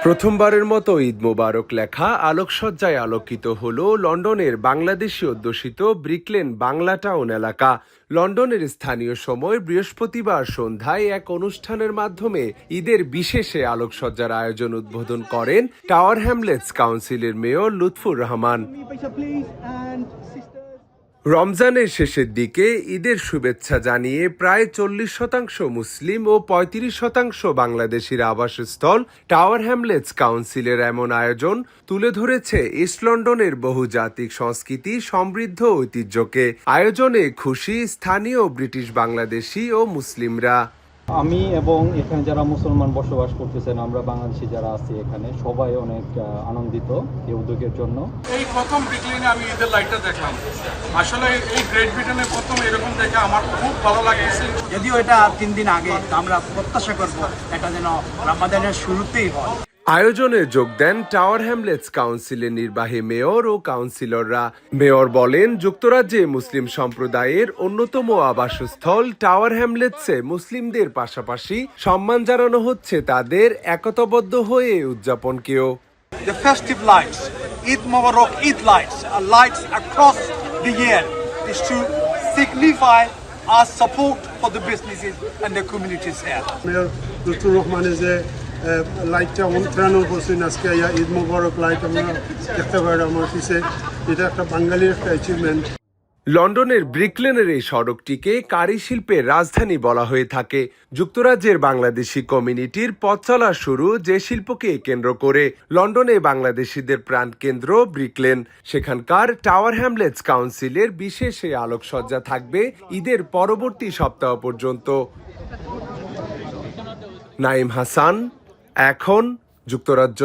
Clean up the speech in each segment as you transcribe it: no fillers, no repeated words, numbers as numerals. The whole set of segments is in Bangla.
প্রথমবারের মতো ঈদ মোবারক লেখা আলোকসজ্জায় আলোকিত হল লন্ডনের বাংলাদেশি অধ্যুষিত ব্রিকলেন বাংলা টাউন এলাকা। লন্ডনের স্থানীয় সময় বৃহস্পতিবার সন্ধ্যায় এক অনুষ্ঠানের মাধ্যমে ঈদের বিশেষে আলোকসজ্জার আয়োজন উদ্বোধন করেন টাওয়ার হ্যামলেটস কাউন্সিলের মেয়র লুৎফুর রহমান। রমজানের শেষের দিকে ঈদের শুভেচ্ছা জানিয়ে প্রায় 40% মুসলিম ও 35% বাংলাদেশির আবাসস্থল টাওয়ার হ্যামলেটস কাউন্সিলের এমন আয়োজন তুলে ধরেছে ইস্ট লন্ডনের বহুজাতিক সংস্কৃতি সমৃদ্ধ ঐতিহ্যকে। আয়োজনে খুশি স্থানীয় ব্রিটিশ বাংলাদেশি ও মুসলিমরা। আমি এবং এখানে যারা মুসলমান বসবাস করতেছেন, আমরা বাংলাদেশি যারা আছি এখানে, সবাই অনেক আনন্দিত এই উদ্যোগের জন্য। এই প্রথম ব্রিকলেনে আমি ঈদের লাইটটা দেখলাম। আসলে এই গ্রেট ব্রিটেনে প্রথম এরকম দেখে আমার খুব ভালো লাগছে। যদিও এটা 3 দিন আগে, আমরা প্রত্যাশা করব এটা যেন রমাদানের শুরুতেই হয়। আয়োজনে যোগ দেন টাওয়ার হ্যামলেটস কাউন্সিলের নির্বাহী মেয়র ও কাউন্সিলররা। মেয়র বলেন, যুক্তরাজ্যে মুসলিম সম্প্রদায়ের অন্যতম আবাসস্থল টাওয়ার হ্যামলেটসে মুসলিমদের পাশাপাশি সম্মান জানানো হচ্ছে তাদের একতাবদ্ধ হয়ে উদযাপনকেও। The festive lights, Eid Mubarak Eid lights, lights across the year is to signify our support for the businesses and the communities here. Mayor Lutfur Rahman is a লাইটটা অনুপ্রেরণা করছেন আজকে ঈদ মোবারক লাইট আমরা দেখতে পারি আমার অফিসে। এটা একটা বাঙালির একটা অ্যাচিভমেন্ট। লন্ডনের ব্রিকলেনের এই সড়কটিকে কারি শিল্পের রাজধানী বলা হয়ে থাকে। যুক্তরাজ্যের বাংলাদেশি কমিউনিটির পথ চলা শুরু যে শিল্পকে কেন্দ্র করে। লন্ডনে বাংলাদেশিদের প্রাণকেন্দ্র ব্রিকলেন। সেখানকার টাওয়ার হ্যামলেটস কাউন্সিলের বিশেষ এই আলোকসজ্জা থাকবে ঈদের পরবর্তী সপ্তাহ পর্যন্ত। নাইম হাসান, এখন, যুক্তরাজ্য।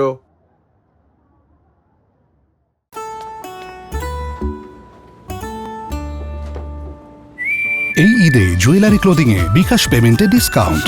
এই ঈদে জুয়েলারি ক্লোদিংয়ে বিকাশ পেমেন্টে ডিসকাউন্ট।